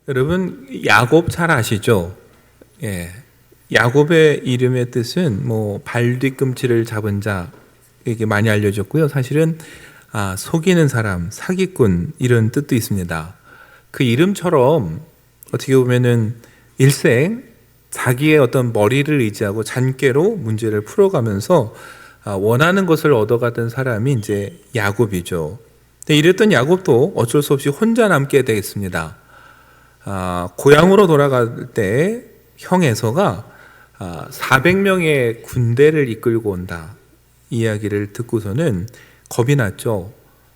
여러분 야곱 잘 아시죠? 예. 야곱의 이름의 뜻은 발 뒤꿈치를 잡은 자, 이게 많이 알려졌고요. 사실은 속이는 사람, 사기꾼 이런 뜻도 있습니다. 그 이름처럼 어떻게 보면은 일생 자기의 어떤 머리를 의지하고 잔꾀로 문제를 풀어가면서 원하는 것을 얻어가던 사람이 이제 야곱이죠. 근데 이랬던 야곱도 어쩔 수 없이 혼자 남게 되겠습니다. 고향으로 돌아갈 때 형 에서가 400명의 군대를 이끌고 온다 이야기를 듣고서는 겁이 났죠.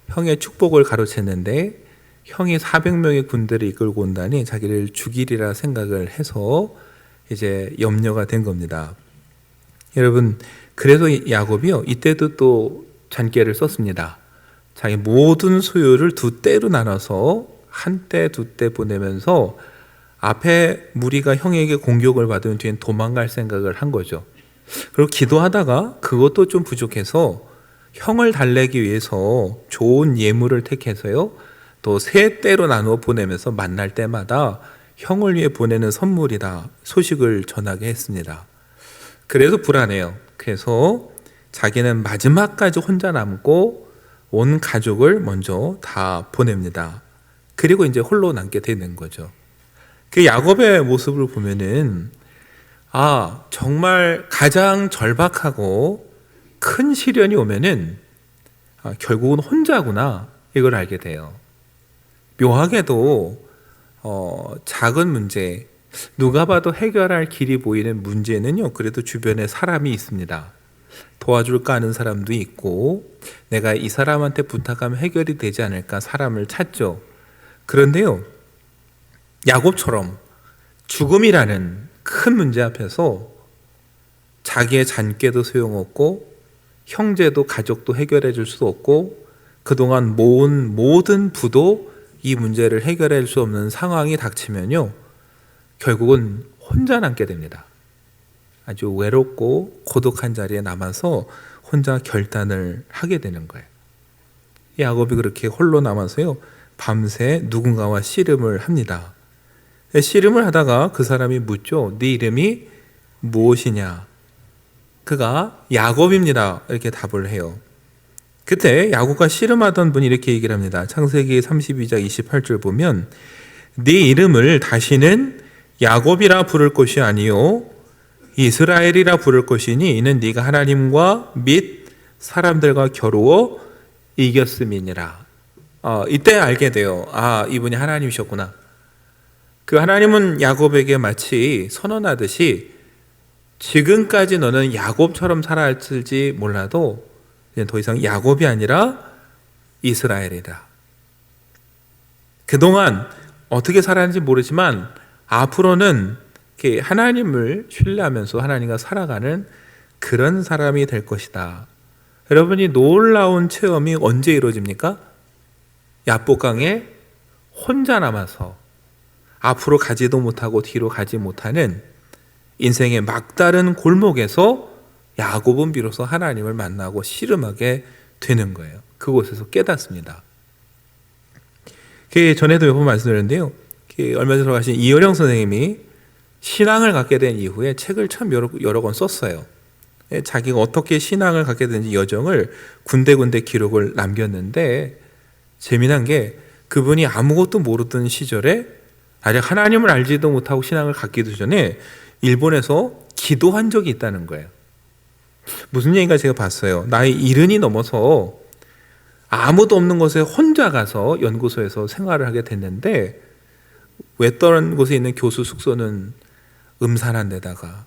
형의 축복을 가로챘는데 형이 400명의 군대를 이끌고 온다니 자기를 죽이리라 생각을 해서 이제 염려가 된 겁니다. 여러분, 그래서 야곱이요 이때도 또 잔꾀를 썼습니다. 자기 모든 소유를 두 때로 나눠서 한 때, 두 때 보내면서 앞에 무리가 형에게 공격을 받으면 뒤엔 도망갈 생각을 한 거죠. 그리고 기도하다가 그것도 좀 부족해서 형을 달래기 위해서 좋은 예물을 택해서요, 또 세 때로 나누어 보내면서 만날 때마다 형을 위해 보내는 선물이다 소식을 전하게 했습니다. 그래서 불안해요. 그래서 자기는 마지막까지 혼자 남고 온 가족을 먼저 다 보냅니다. 그리고 이제 홀로 남게 되는 거죠. 그 야곱의 모습을 보면은 정말 가장 절박하고 큰 시련이 오면은 결국은 혼자구나 이걸 알게 돼요. 묘하게도 작은 문제, 누가 봐도 해결할 길이 보이는 문제는요 그래도 주변에 사람이 있습니다. 도와줄까 하는 사람도 있고 내가 이 사람한테 부탁하면 해결이 되지 않을까 사람을 찾죠. 그런데요, 야곱처럼 죽음이라는 큰 문제 앞에서 자기의 잔꾀도 소용없고 형제도 가족도 해결해 줄 수 없고 그동안 모은 모든 부도 이 문제를 해결할 수 없는 상황이 닥치면요 결국은 혼자 남게 됩니다. 아주 외롭고 고독한 자리에 남아서 혼자 결단을 하게 되는 거예요. 야곱이 그렇게 홀로 남아서요 밤새 누군가와 씨름을 합니다. 씨름을 하다가 그 사람이 묻죠. 네 이름이 무엇이냐? 그가 야곱입니다. 이렇게 답을 해요. 그때 야곱과 씨름하던 분이 이렇게 얘기를 합니다. 창세기 32장 28절 보면 네 이름을 다시는 야곱이라 부를 것이 아니요 이스라엘이라 부를 것이니 이는 네가 하나님과 및 사람들과 겨루어 이겼음이니라. 이때 알게 돼요. 이분이 하나님이셨구나. 그 하나님은 야곱에게 마치 선언하듯이 지금까지 너는 야곱처럼 살았을지 몰라도 이제 더 이상 야곱이 아니라 이스라엘이다. 그동안 어떻게 살았는지 모르지만 앞으로는 하나님을 신뢰하면서 하나님과 살아가는 그런 사람이 될 것이다. 여러분이 놀라운 체험이 언제 이루어집니까? 야복강에 혼자 남아서 앞으로 가지도 못하고 뒤로 가지 못하는 인생의 막다른 골목에서 야곱은 비로소 하나님을 만나고 씨름하게 되는 거예요. 그곳에서 깨닫습니다. 전에도 몇 번 말씀드렸는데요. 얼마 전에 가신 이어령 선생님이 신앙을 갖게 된 이후에 책을 참 여러 권 썼어요. 자기가 어떻게 신앙을 갖게 된지 여정을 군데군데 기록을 남겼는데 재미난 게 그분이 아무것도 모르던 시절에 아직 하나님을 알지도 못하고 신앙을 갖기도 전에 일본에서 기도한 적이 있다는 거예요. 무슨 얘기인가 제가 봤어요. 나이 70이 넘어서 아무도 없는 곳에 혼자 가서 연구소에서 생활을 하게 됐는데 외딴 곳에 있는 교수 숙소는 음산한 데다가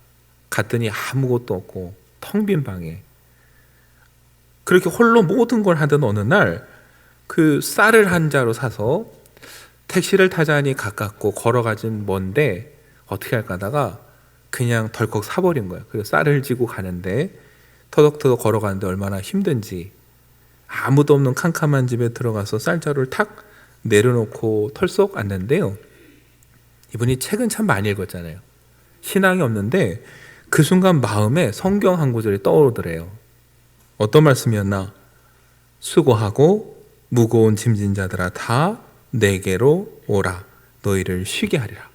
갔더니 아무것도 없고 텅 빈 방에 그렇게 홀로 모든 걸 하던 어느 날 그 쌀을 한 자루 사서 택시를 타자니 가깝고 걸어가진 먼데 어떻게 할까 하다가 그냥 덜컥 사버린 거예요. 그래서 쌀을 지고 가는데 터덕터덕 걸어가는데 얼마나 힘든지 아무도 없는 캄캄한 집에 들어가서 쌀자루를 탁 내려놓고 털썩 앉는데요. 이분이 책은 참 많이 읽었잖아요. 신앙이 없는데 그 순간 마음에 성경 한 구절이 떠오르더래요. 어떤 말씀이었나? 수고하고 무거운 짐진 자들아 다 내게로 오라. 너희를 쉬게 하리라.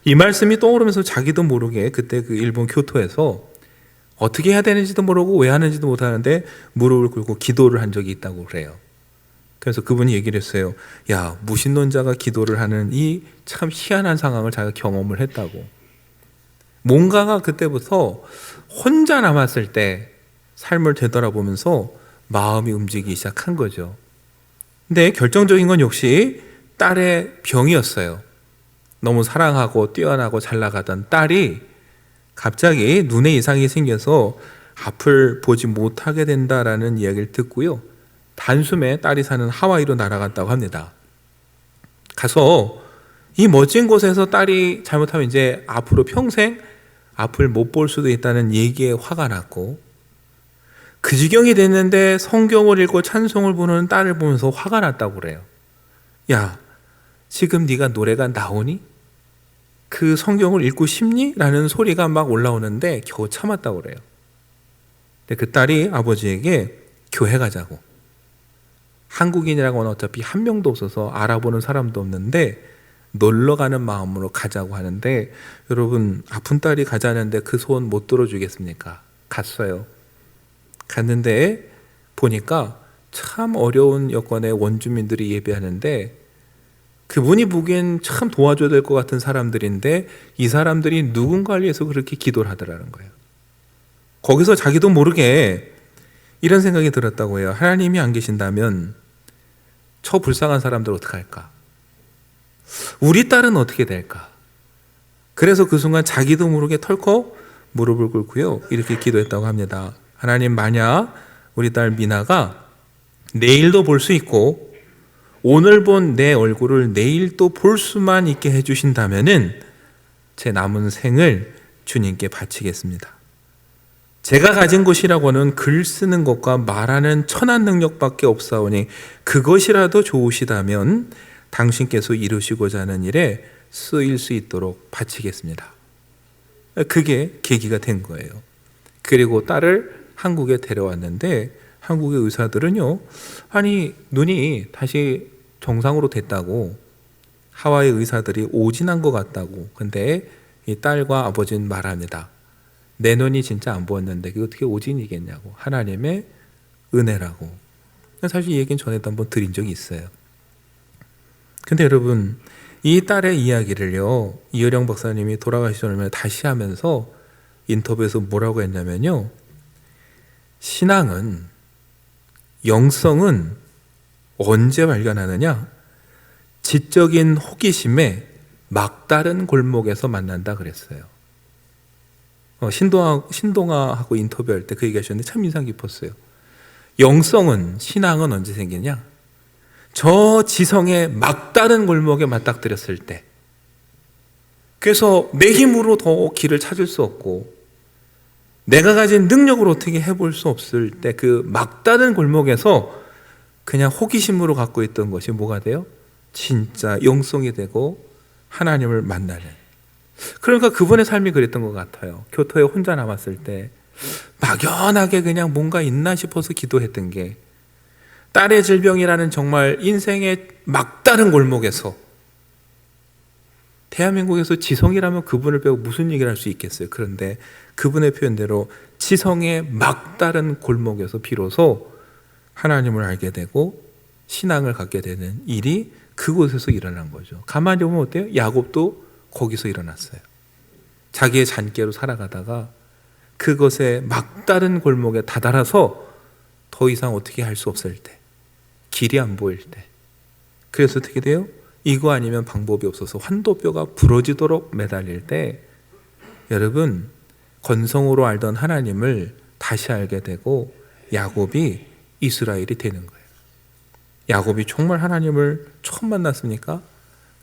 이 말씀이 떠오르면서 자기도 모르게 그때 그 일본 교토에서 어떻게 해야 되는지도 모르고 왜 하는지도 못하는데 무릎을 꿇고 기도를 한 적이 있다고 그래요. 그래서 그분이 얘기를 했어요. 야, 무신론자가 기도를 하는 이 참 희한한 상황을 자기가 경험을 했다고. 뭔가가 그때부터 혼자 남았을 때 삶을 되돌아보면서 마음이 움직이기 시작한 거죠. 근데 결정적인 건 역시 딸의 병이었어요. 너무 사랑하고 뛰어나고 잘 나가던 딸이 갑자기 눈에 이상이 생겨서 앞을 보지 못하게 된다라는 이야기를 듣고요. 단숨에 딸이 사는 하와이로 날아갔다고 합니다. 가서 이 멋진 곳에서 딸이 잘못하면 이제 앞으로 평생 앞을 못 볼 수도 있다는 얘기에 화가 났고, 그 지경이 됐는데 성경을 읽고 찬송을 부르는 딸을 보면서 화가 났다고 그래요. 야, 지금 네가 노래가 나오니? 그 성경을 읽고 싶니? 라는 소리가 막 올라오는데 겨우 참았다고 그래요. 근데 그 딸이 아버지에게 교회 가자고. 한국인이라고는 어차피 한 명도 없어서 알아보는 사람도 없는데 놀러 가는 마음으로 가자고 하는데, 여러분, 아픈 딸이 가자는데 그 소원 못 들어주겠습니까? 갔어요. 갔는데 보니까 참 어려운 여건의 원주민들이 예배하는데, 그분이 보기엔 참 도와줘야 될 것 같은 사람들인데 이 사람들이 누군가를 위해서 그렇게 기도를 하더라는 거예요. 거기서 자기도 모르게 이런 생각이 들었다고 해요. 하나님이 안 계신다면 저 불쌍한 사람들 어떡할까? 우리 딸은 어떻게 될까? 그래서 그 순간 자기도 모르게 털컥 무릎을 꿇고요, 이렇게 기도했다고 합니다. 하나님, 만약 우리 딸 미나가 내일도 볼 수 있고 오늘 본 내 얼굴을 내일 또 볼 수만 있게 해주신다면은 제 남은 생을 주님께 바치겠습니다. 제가 가진 것이라고는 글 쓰는 것과 말하는 천한 능력밖에 없사오니 그것이라도 좋으시다면 당신께서 이루시고자 하는 일에 쓰일 수 있도록 바치겠습니다. 그게 계기가 된 거예요. 그리고 딸을 한국에 데려왔는데 한국의 의사들은요, 아니 눈이 다시 정상으로 됐다고, 하와이 의사들이 오진한 것 같다고. 근데 이 딸과 아버지는 말합니다. 내 눈이 진짜 안 보였는데 그게 어떻게 오진이겠냐고. 하나님의 은혜라고. 사실 이 얘기는 전에도 한번 드린 적이 있어요. 근데 여러분, 이 딸의 이야기를요, 이효령 박사님이 돌아가시기 전에 다시 하면서 인터뷰에서 뭐라고 했냐면요, 신앙은, 영성은 언제 발견하느냐? 지적인 호기심에 막다른 골목에서 만난다 그랬어요. 신동아하고 인터뷰할 때 그 얘기 하셨는데 참 인상 깊었어요. 영성은, 신앙은 언제 생기냐? 저 지성의 막다른 골목에 맞닥뜨렸을 때. 그래서 내 힘으로 더 길을 찾을 수 없고 내가 가진 능력으로 어떻게 해볼 수 없을 때 그 막다른 골목에서 그냥 호기심으로 갖고 있던 것이 뭐가 돼요? 진짜 영성이 되고 하나님을 만나는. 그러니까 그분의 삶이 그랬던 것 같아요. 교토에 혼자 남았을 때 막연하게 그냥 뭔가 있나 싶어서 기도했던 게, 딸의 질병이라는 정말 인생의 막다른 골목에서, 대한민국에서 지성이라면 그분을 빼고 무슨 얘기를 할 수 있겠어요. 그런데 그분의 표현대로 지성의 막다른 골목에서 비로소 하나님을 알게 되고 신앙을 갖게 되는 일이 그곳에서 일어난 거죠. 가만히 보면 어때요? 야곱도 거기서 일어났어요. 자기의 잔꾀로 살아가다가 그것의 막다른 골목에 다다라서 더 이상 어떻게 할 수 없을 때, 길이 안 보일 때, 그래서 어떻게 돼요? 이거 아니면 방법이 없어서 환도뼈가 부러지도록 매달릴 때, 여러분, 건성으로 알던 하나님을 다시 알게 되고 야곱이 이스라엘이 되는 거예요. 야곱이 정말 하나님을 처음 만났습니까?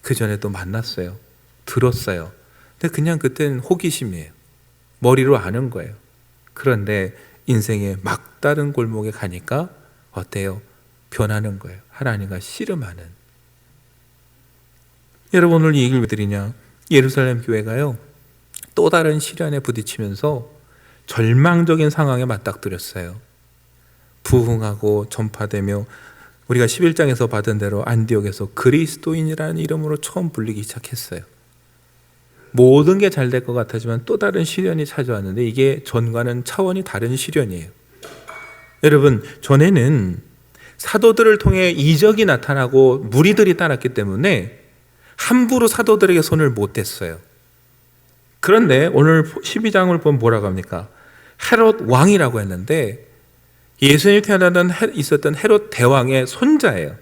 그 전에도 만났어요. 들었어요. 근데 그냥 그때는 호기심이에요. 머리로 아는 거예요. 그런데 인생의 막다른 골목에 가니까 어때요? 변하는 거예요. 하나님과 씨름하는. 여러분, 오늘 이 얘기를 왜 드리냐? 예루살렘 교회가요, 또 다른 시련에 부딪히면서 절망적인 상황에 맞닥뜨렸어요. 부흥하고 전파되며 우리가 11장에서 받은 대로 안디옥에서 그리스도인이라는 이름으로 처음 불리기 시작했어요. 모든 게 잘 될 것 같았지만 또 다른 시련이 찾아왔는데 이게 전과는 차원이 다른 시련이에요. 여러분, 전에는 사도들을 통해 이적이 나타나고 무리들이 따랐기 때문에 함부로 사도들에게 손을 못 댔어요. 그런데 오늘 12장을 보면 뭐라고 합니까? 헤롯 왕이라고 했는데 예수님이 태어나던 있었던 헤롯 대왕의 손자예요.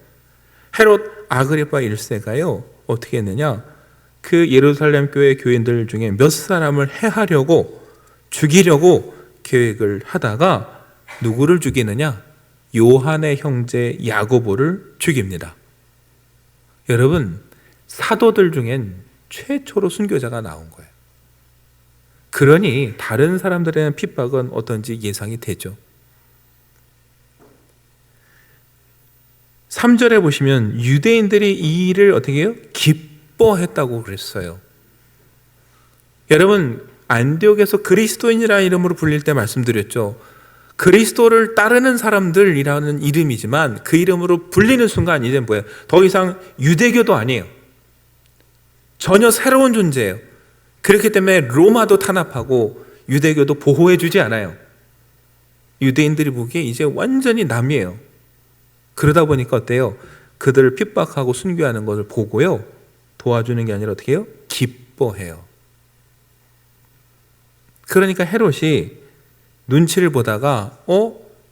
헤롯 아그리파 1세가요 어떻게 했느냐, 그 예루살렘 교회 교인들 중에 몇 사람을 해하려고 죽이려고 계획을 하다가 누구를 죽이느냐? 요한의 형제 야고보를 죽입니다. 여러분, 사도들 중엔 최초로 순교자가 나온 거예요. 그러니 다른 사람들에 대한 핍박은 어떤지 예상이 되죠. 3절에 보시면 유대인들이 이 일을 어떻게 해요? 기뻐했다고 그랬어요. 여러분, 안디옥에서 그리스도인이라는 이름으로 불릴 때 말씀드렸죠. 그리스도를 따르는 사람들이라는 이름이지만 그 이름으로 불리는 순간 이제 뭐예요? 더 이상 유대교도 아니에요. 전혀 새로운 존재예요. 그렇기 때문에 로마도 탄압하고 유대교도 보호해주지 않아요. 유대인들이 보기에 이제 완전히 남이에요. 그러다 보니까 어때요? 그들을 핍박하고 순교하는 것을 보고요, 도와주는 게 아니라 어떻게 해요? 기뻐해요. 그러니까 헤롯이 눈치를 보다가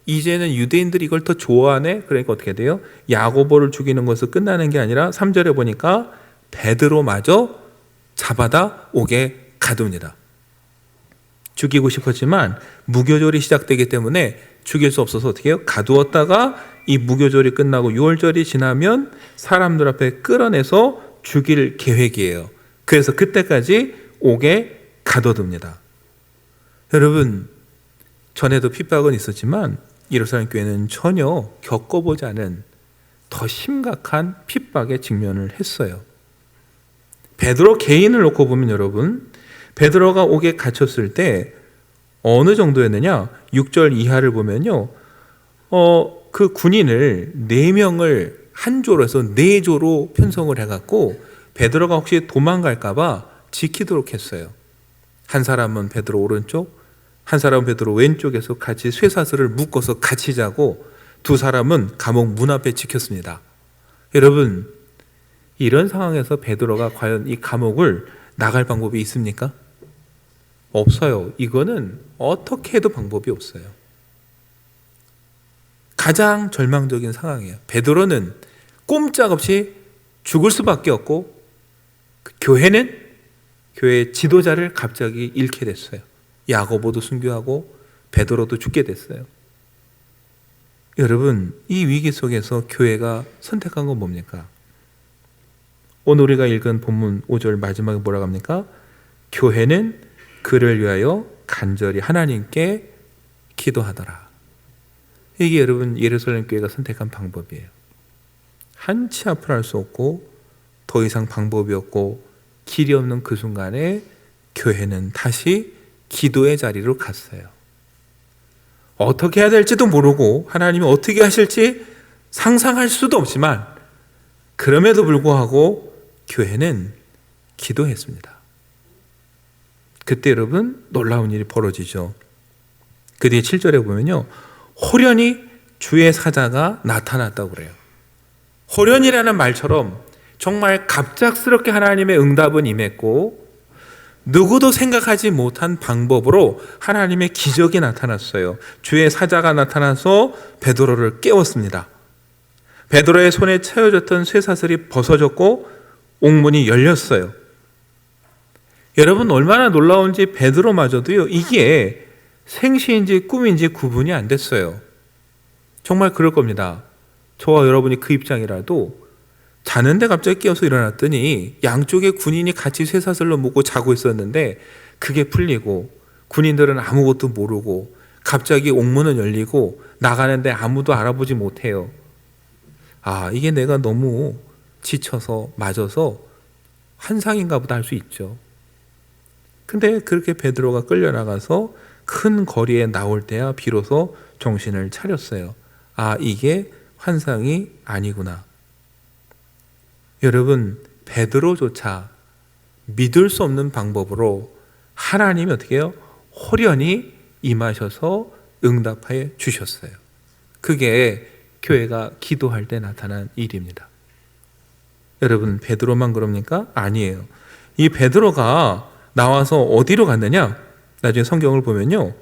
이제는 유대인들이 이걸 더 좋아하네? 그러니까 어떻게 돼요? 야고보를 죽이는 것을 끝나는 게 아니라 3절에 보니까 베드로마저 잡아다 옥에 가둡니다. 죽이고 싶었지만 무교절이 시작되기 때문에 죽일 수 없어서 어떻게 해요? 가두었다가 이 무교절이 끝나고 6월절이 지나면 사람들 앞에 끌어내서 죽일 계획이에요. 그래서 그때까지 옥에 가둬둡니다. 여러분, 전에도 핍박은 있었지만 예루살렘 교회는 전혀 겪어보지 않은 더 심각한 핍박에 직면을 했어요. 베드로 개인을 놓고 보면 여러분, 베드로가 옥에 갇혔을 때 어느 정도였느냐? 6절 이하를 보면요, 그 군인을 4명을 한 조로 해서 4조로 편성을 해갖고 베드로가 혹시 도망갈까봐 지키도록 했어요. 한 사람은 베드로 오른쪽, 한 사람은 베드로 왼쪽에서 같이 쇠사슬을 묶어서 같이 자고 두 사람은 감옥 문 앞에 지켰습니다. 여러분, 이런 상황에서 베드로가 과연 이 감옥을 나갈 방법이 있습니까? 없어요. 이거는 어떻게 해도 방법이 없어요. 가장 절망적인 상황이에요. 베드로는 꼼짝없이 죽을 수밖에 없고 교회는 교회의 지도자를 갑자기 잃게 됐어요. 야고보도 순교하고 베드로도 죽게 됐어요. 여러분, 이 위기 속에서 교회가 선택한 건 뭡니까? 오늘 우리가 읽은 본문 5절 마지막에 뭐라고 합니까? 교회는 그를 위하여 간절히 하나님께 기도하더라. 이게 여러분 예루살렘 교회가 선택한 방법이에요. 한치 앞을 할 수 없고 더 이상 방법이 없고 길이 없는 그 순간에 교회는 다시 기도의 자리로 갔어요. 어떻게 해야 될지도 모르고 하나님이 어떻게 하실지 상상할 수도 없지만 그럼에도 불구하고 교회는 기도했습니다. 그때 여러분 놀라운 일이 벌어지죠. 그 뒤에 7절에 보면요, 호련히 주의 사자가 나타났다고 그래요. 호련이라는 말처럼 정말 갑작스럽게 하나님의 응답은 임했고 누구도 생각하지 못한 방법으로 하나님의 기적이 나타났어요. 주의 사자가 나타나서 베드로를 깨웠습니다. 베드로의 손에 채워졌던 쇠사슬이 벗어졌고 옥문이 열렸어요. 여러분, 얼마나 놀라운지 베드로마저도요, 이게 생시인지 꿈인지 구분이 안 됐어요. 정말 그럴 겁니다. 저와 여러분이 그 입장이라도 자는데 갑자기 깨어서 일어났더니 양쪽에 군인이 같이 쇠사슬로 묶고 자고 있었는데 그게 풀리고 군인들은 아무것도 모르고 갑자기 옥문은 열리고 나가는데 아무도 알아보지 못해요. 이게 내가 너무 지쳐서 맞아서 환상인가 보다 할 수 있죠. 근데 그렇게 베드로가 끌려나가서 큰 거리에 나올 때야 비로소 정신을 차렸어요. 이게 환상이 아니구나. 여러분, 베드로조차 믿을 수 없는 방법으로 하나님이 어떻게 해요? 호련히 임하셔서 응답하여 주셨어요. 그게 교회가 기도할 때 나타난 일입니다. 여러분, 베드로만 그럽니까? 아니에요. 이 베드로가 나와서 어디로 갔느냐? 나중에 성경을 보면요,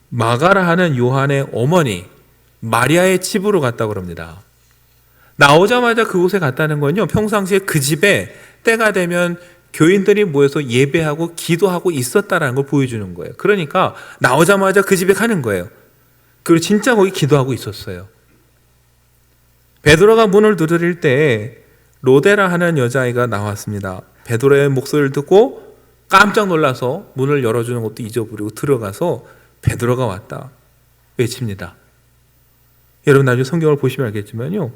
마가라 하는 요한의 어머니 마리아의 집으로 갔다고 그럽니다. 나오자마자 그곳에 갔다는 건요, 평상시에 그 집에 때가 되면 교인들이 모여서 예배하고 기도하고 있었다는 걸 보여주는 거예요. 그러니까 나오자마자 그 집에 가는 거예요. 그리고 진짜 거기 기도하고 있었어요. 베드로가 문을 두드릴 때 로데라 하는 여자아이가 나왔습니다. 베드로의 목소리를 듣고 깜짝 놀라서 문을 열어주는 것도 잊어버리고 들어가서 베드로가 왔다 외칩니다. 여러분, 나중에 성경을 보시면 알겠지만요,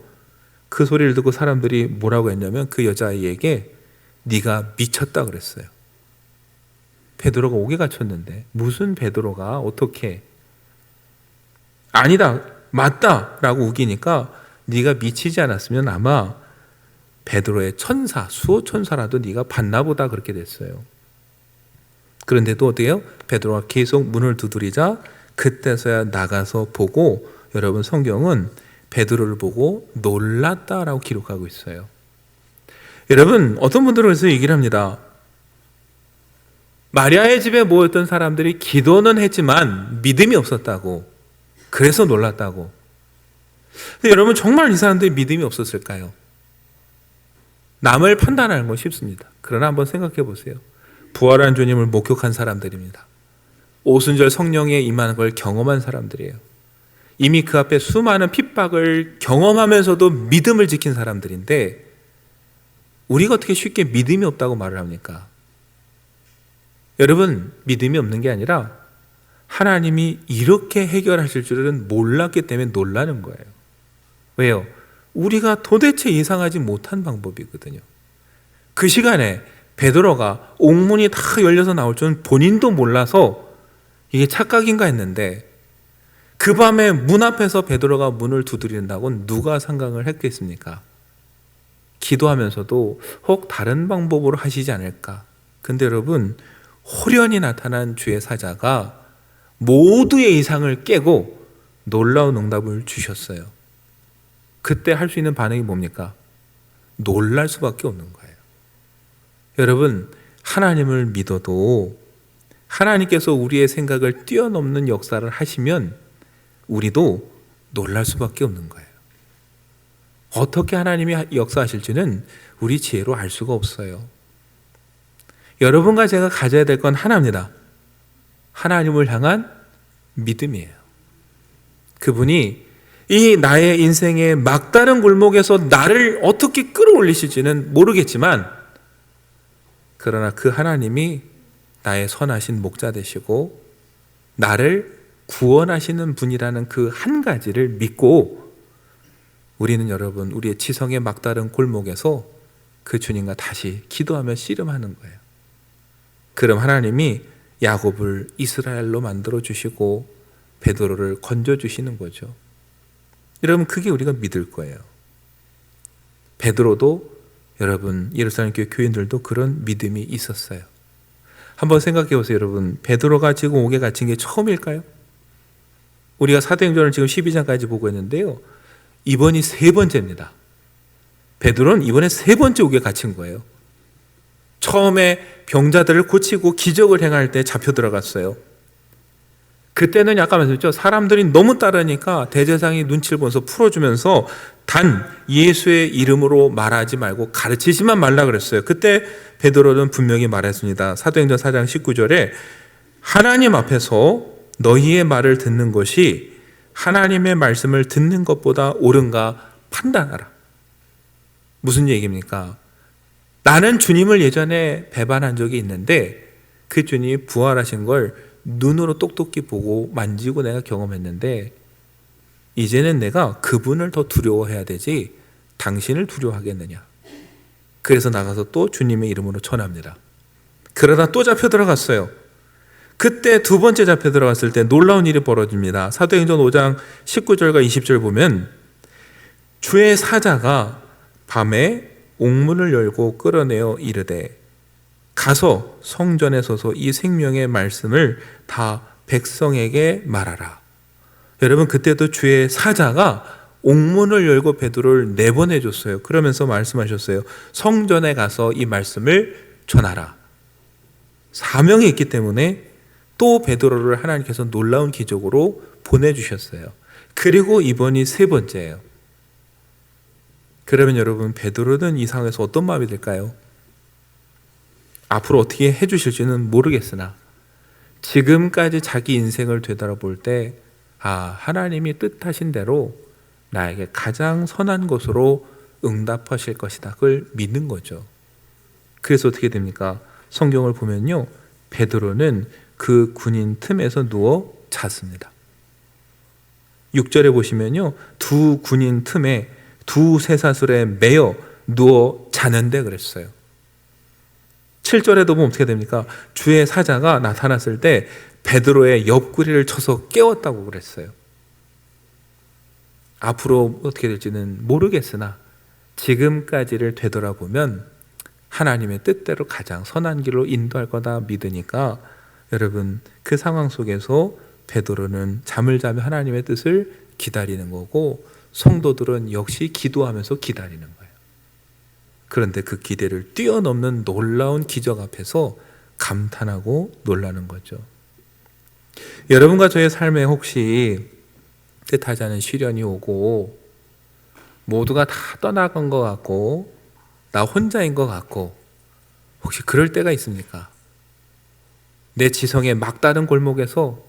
그 소리를 듣고 사람들이 뭐라고 했냐면 그 여자아이에게 네가 미쳤다 그랬어요. 베드로가 옥에 갇혔는데 무슨 베드로가 어떻게, 아니다, 맞다 라고 우기니까 네가 미치지 않았으면 아마 베드로의 천사, 수호 천사라도 네가 봤나 보다 그렇게 됐어요. 그런데도 어때요? 베드로가 계속 문을 두드리자 그때서야 나가서 보고, 여러분, 성경은 베드로를 보고 놀랐다라고 기록하고 있어요. 여러분, 어떤 분들은 그래서 얘기를 합니다. 마리아의 집에 모였던 사람들이 기도는 했지만 믿음이 없었다고, 그래서 놀랐다고. 근데 여러분, 정말 이 사람들이 믿음이 없었을까요? 남을 판단하는 건 쉽습니다. 그러나 한번 생각해 보세요. 부활한 주님을 목격한 사람들입니다. 오순절 성령에 임하는 걸 경험한 사람들이에요. 이미 그 앞에 수많은 핍박을 경험하면서도 믿음을 지킨 사람들인데 우리가 어떻게 쉽게 믿음이 없다고 말을 합니까? 여러분, 믿음이 없는 게 아니라 하나님이 이렇게 해결하실 줄은 몰랐기 때문에 놀라는 거예요. 왜요? 우리가 도대체 예상하지 못한 방법이거든요. 그 시간에 베드로가 옥문이 다 열려서 나올 줄은 본인도 몰라서 이게 착각인가 했는데, 그 밤에 문 앞에서 베드로가 문을 두드린다고 누가 상상을 했겠습니까? 기도하면서도 혹 다른 방법으로 하시지 않을까? 근데 여러분, 호련히 나타난 주의 사자가 모두의 이상을 깨고 놀라운 응답을 주셨어요. 그때 할 수 있는 반응이 뭡니까? 놀랄 수밖에 없는 거예요. 여러분, 하나님을 믿어도 하나님께서 우리의 생각을 뛰어넘는 역사를 하시면 우리도 놀랄 수밖에 없는 거예요. 어떻게 하나님이 역사하실지는 우리 지혜로 알 수가 없어요. 여러분과 제가 가져야 될 건 하나입니다. 하나님을 향한 믿음이에요. 그분이 이 나의 인생의 막다른 골목에서 나를 어떻게 끌어올리실지는 모르겠지만, 그러나 그 하나님이 나의 선하신 목자 되시고 나를 구원하시는 분이라는 그 한 가지를 믿고 우리는, 여러분, 우리의 지성의 막다른 골목에서 그 주님과 다시 기도하며 씨름하는 거예요. 그럼 하나님이 야곱을 이스라엘로 만들어 주시고 베드로를 건져 주시는 거죠. 여러분, 그게 우리가 믿을 거예요. 베드로도, 여러분, 예루살렘 교회 교인들도 그런 믿음이 있었어요. 한번 생각해 보세요. 여러분, 베드로가 지금 옥에 갇힌 게 처음일까요? 우리가 사도행전을 지금 12장까지 보고 있는데요, 이번이 세 번째입니다. 베드로는 이번에 세 번째 옥에 갇힌 거예요. 처음에 병자들을 고치고 기적을 행할 때 잡혀 들어갔어요. 그때는 약간 말씀드렸죠. 사람들이 너무 따르니까 대제사장이 눈치를 보면서 풀어주면서 단 예수의 이름으로 말하지 말고 가르치지만 말라 그랬어요. 그때 베드로는 분명히 말했습니다. 사도행전 4장 19절에 하나님 앞에서 너희의 말을 듣는 것이 하나님의 말씀을 듣는 것보다 옳은가 판단하라. 무슨 얘기입니까? 나는 주님을 예전에 배반한 적이 있는데 그 주님이 부활하신 걸 눈으로 똑똑히 보고 만지고 내가 경험했는데, 이제는 내가 그분을 더 두려워해야 되지 당신을 두려워하겠느냐. 그래서 나가서 또 주님의 이름으로 전합니다. 그러다 또 잡혀 들어갔어요. 그때 두 번째 잡혀 들어갔을 때 놀라운 일이 벌어집니다. 사도행전 5장 19절과 20절 보면 주의 사자가 밤에 옥문을 열고 끌어내어 이르되 가서 성전에 서서 이 생명의 말씀을 다 백성에게 말하라. 여러분, 그때도 주의 사자가 옥문을 열고 베드로를 내보내 줬어요. 그러면서 말씀하셨어요. 성전에 가서 이 말씀을 전하라. 사명이 있기 때문에 또 베드로를 하나님께서 놀라운 기적으로 보내주셨어요. 그리고 이번이 세 번째예요. 그러면 여러분, 베드로는 이 상황에서 어떤 마음이 들까요? 앞으로 어떻게 해주실지는 모르겠으나 지금까지 자기 인생을 되돌아볼 때 하나님이 뜻하신 대로 나에게 가장 선한 것으로 응답하실 것이다. 그걸 믿는 거죠. 그래서 어떻게 됩니까? 성경을 보면요, 베드로는 그 군인 틈에서 누워 잤습니다. 6절에 보시면요, 두 군인 틈에 두 쇠사슬에 매여 누워 자는데 그랬어요. 7절에도 보면 어떻게 됩니까? 주의 사자가 나타났을 때 베드로의 옆구리를 쳐서 깨웠다고 그랬어요. 앞으로 어떻게 될지는 모르겠으나 지금까지를 되돌아보면 하나님의 뜻대로 가장 선한 길로 인도할 거다 믿으니까 여러분, 그 상황 속에서 베드로는 잠을 자며 하나님의 뜻을 기다리는 거고 성도들은 역시 기도하면서 기다리는 거예요. 그런데 그 기대를 뛰어넘는 놀라운 기적 앞에서 감탄하고 놀라는 거죠. 여러분과 저의 삶에 혹시 뜻하지 않은 시련이 오고 모두가 다 떠나간 것 같고 나 혼자인 것 같고 혹시 그럴 때가 있습니까? 내 지성의 막다른 골목에서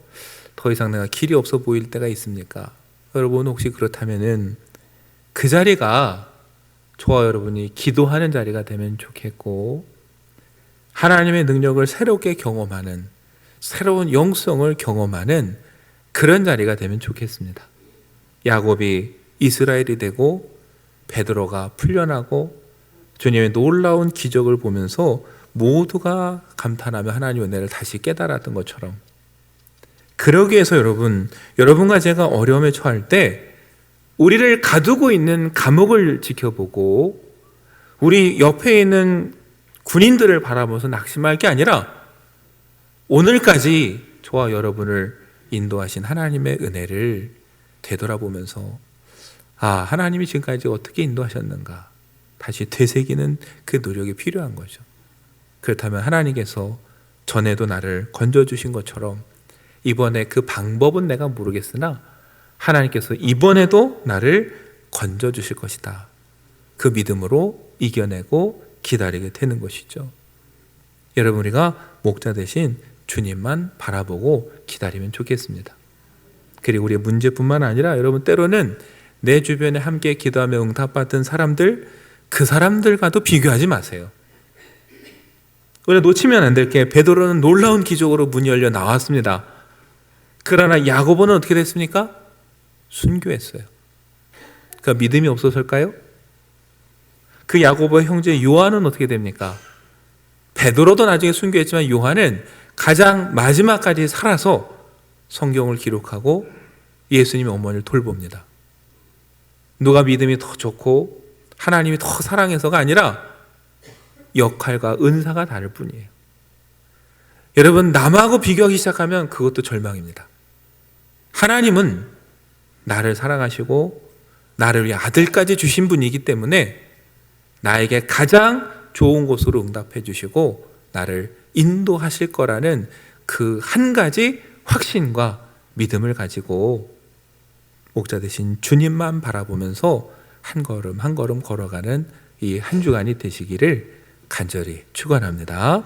더 이상 내가 길이 없어 보일 때가 있습니까? 여러분, 혹시 그렇다면은 그 자리가 저와 여러분이 기도하는 자리가 되면 좋겠고 하나님의 능력을 새롭게 경험하는, 새로운 영성을 경험하는 그런 자리가 되면 좋겠습니다. 야곱이 이스라엘이 되고 베드로가 풀려나고 주님의 놀라운 기적을 보면서 모두가 감탄하며 하나님의 은혜를 다시 깨달았던 것처럼, 그러기 위해서 여러분과 제가 어려움에 처할 때 우리를 가두고 있는 감옥을 지켜보고 우리 옆에 있는 군인들을 바라보면서 낙심할 게 아니라 오늘까지 저와 여러분을 인도하신 하나님의 은혜를 되돌아보면서 하나님이 지금까지 어떻게 인도하셨는가 다시 되새기는 그 노력이 필요한 거죠. 그렇다면 하나님께서 전에도 나를 건져주신 것처럼 이번에 그 방법은 내가 모르겠으나 하나님께서 이번에도 나를 건져주실 것이다. 그 믿음으로 이겨내고 기다리게 되는 것이죠. 여러분, 우리가 목자 대신 주님만 바라보고 기다리면 좋겠습니다. 그리고 우리의 문제뿐만 아니라 여러분, 때로는 내 주변에 함께 기도하며 응답받은 사람들, 그 사람들과도 비교하지 마세요. 우리가 놓치면 안 될 게 베드로는 놀라운 기적으로 문이 열려 나왔습니다. 그러나 야고보는 어떻게 됐습니까? 순교했어요. 그 믿음이 없어서일까요? 그 야고보의 형제 요한은 어떻게 됩니까? 베드로도 나중에 순교했지만 요한은 가장 마지막까지 살아서 성경을 기록하고 예수님의 어머니를 돌봅니다. 누가 믿음이 더 좋고 하나님이 더 사랑해서가 아니라 역할과 은사가 다를 뿐이에요. 여러분, 남하고 비교하기 시작하면 그것도 절망입니다. 하나님은 나를 사랑하시고 나를 위해 아들까지 주신 분이기 때문에 나에게 가장 좋은 곳으로 응답해 주시고 나를 인도하실 거라는 그 한 가지 확신과 믿음을 가지고 목자 대신 주님만 바라보면서 한 걸음 한 걸음 걸어가는 이 한 주간이 되시기를 간절히 축원합니다.